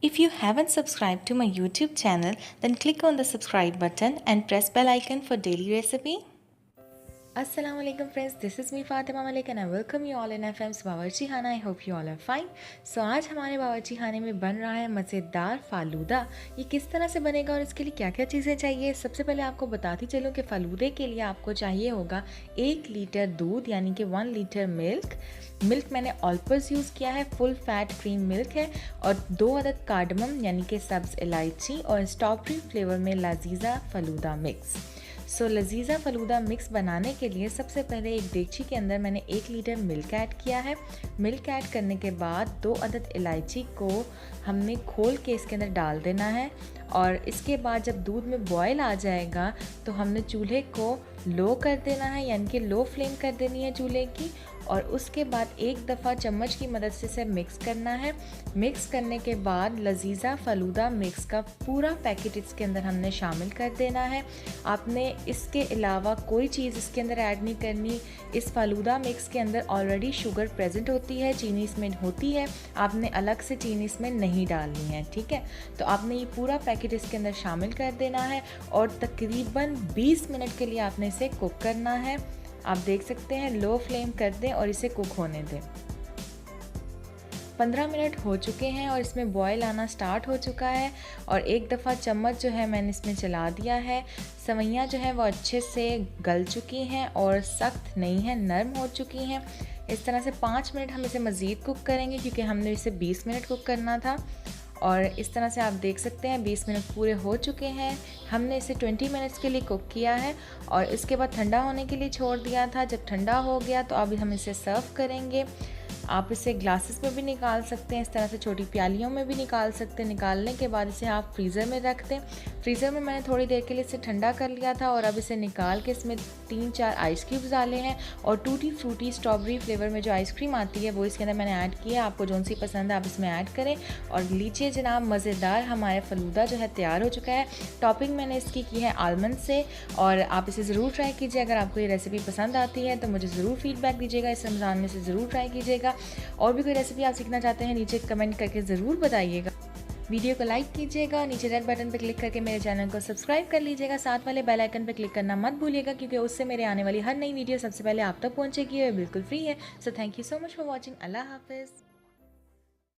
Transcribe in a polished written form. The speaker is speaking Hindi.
If you haven't subscribed to my YouTube channel, then click on the subscribe button and press bell icon for daily recipe. Assalamu alaikum friends, this is me Fatima Malik and I welcome you all in FM's बावर्ची खाना. I hope you all are fine. So आज हमारे बावर्ची खाने में बन रहा है मज़ेदार फालूदा. ये किस तरह से बनेगा और इसके लिए क्या क्या चीज़ें चाहिए, सबसे पहले आपको बताती चलूँ कि फ़ालूदे के लिए आपको चाहिए होगा 1 लीटर दूध यानी कि 1 लीटर मिल्क मैंने ऑलपर्स यूज़ किया है, फुल फैट क्रीम मिल्क है और 2 अदद कार्डमम यानी कि सब्ज़ इलायची और स्ट्रॉबेरी फ्लेवर में लजीज़ा फ़ालूदा मिक्स. लजीज़ा फ़ालूदा मिक्स बनाने के लिए सबसे पहले एक देगची के अंदर मैंने 1 लीटर मिल्क ऐड किया है. मिल्क ऐड करने के बाद 2 अदद इलायची को हमने खोल के इसके अंदर डाल देना है और इसके बाद जब दूध में बॉयल आ जाएगा तो हमने चूल्हे को लो कर देना है यानी कि लो फ्लेम कर देनी है चूल्हे की और उसके बाद एक दफ़ा चम्मच की मदद से इसे मिक्स करना है. मिक्स करने के बाद लजीज़ा फ़ालूदा मिक्स का पूरा पैकेट इसके अंदर हमने शामिल कर देना है. आपने इसके अलावा कोई चीज़ इसके अंदर ऐड नहीं करनी. इस फ़ालूदा मिक्स के अंदर ऑलरेडी शुगर प्रेजेंट होती है, चीनी इसमें होती है, आपने अलग से चीनी इसमें नहीं डालनी है. ठीक है, तो आपने ये पूरा पैकेट इसके अंदर शामिल कर देना है और तकरीबन 20 मिनट के लिए आपने इसे कुक करना है. आप देख सकते हैं लो फ्लेम कर दें और इसे कुक होने दें. 15 मिनट हो चुके हैं और इसमें बॉयल आना स्टार्ट हो चुका है और एक दफ़ा चम्मच जो है मैंने इसमें चला दिया है. सवैयाँ जो हैं वो अच्छे से गल चुकी हैं और सख्त नहीं है, नरम हो चुकी हैं. इस तरह से 5 मिनट हम इसे मज़ीद कुक करेंगे क्योंकि हमने इसे 20 मिनट कुक करना था. और इस तरह से आप देख सकते हैं 20 मिनट पूरे हो चुके हैं. हमने इसे 20 मिनट्स के लिए कुक किया है और इसके बाद ठंडा होने के लिए छोड़ दिया था. जब ठंडा हो गया तो अब हम इसे सर्व करेंगे. आप इसे ग्लासेस में भी निकाल सकते हैं, इस तरह से छोटी प्यालियों में भी निकाल सकते हैं. निकालने के बाद इसे आप फ्रीज़र में रख दें. फ्रीज़र में मैंने थोड़ी देर के लिए इसे ठंडा कर लिया था और अब इसे निकाल के इसमें 3-4 आइस क्यूब्स डाले हैं और टूटी फ्रूटी स्ट्रॉबेरी फ्लेवर में जो आइसक्रीम आती है वो इसके अंदर मैंने ऐड किया. आपको जौन सी पसंद है आप इसमें ऐड करें और लीजिए जनाब, मज़ेदार हमारे फ़ालूदा जो है तैयार हो चुका है. टॉपिंग मैंने इसकी की है आलमंड से और आप इसे ज़रूर ट्राई कीजिए. अगर आपको ये रेसिपी पसंद आती है तो मुझे ज़रूर फीडबैक दीजिएगा. इस रमज़ान में से ज़रूर ट्राई कीजिएगा. और भी कोई रेसिपी आप सीखना चाहते हैं नीचे कमेंट करके ज़रूर बताइएगा. वीडियो को लाइक कीजिएगा, नीचे रेड बटन पर क्लिक करके मेरे चैनल को सब्सक्राइब कर लीजिएगा. साथ वाले बेल आइकन पर क्लिक करना मत भूलिएगा क्योंकि उससे मेरे आने वाली हर नई वीडियो सबसे पहले आप तक पहुंचेगी और बिल्कुल फ्री है. So thank you so much for watching. अल्लाह हाफिज़.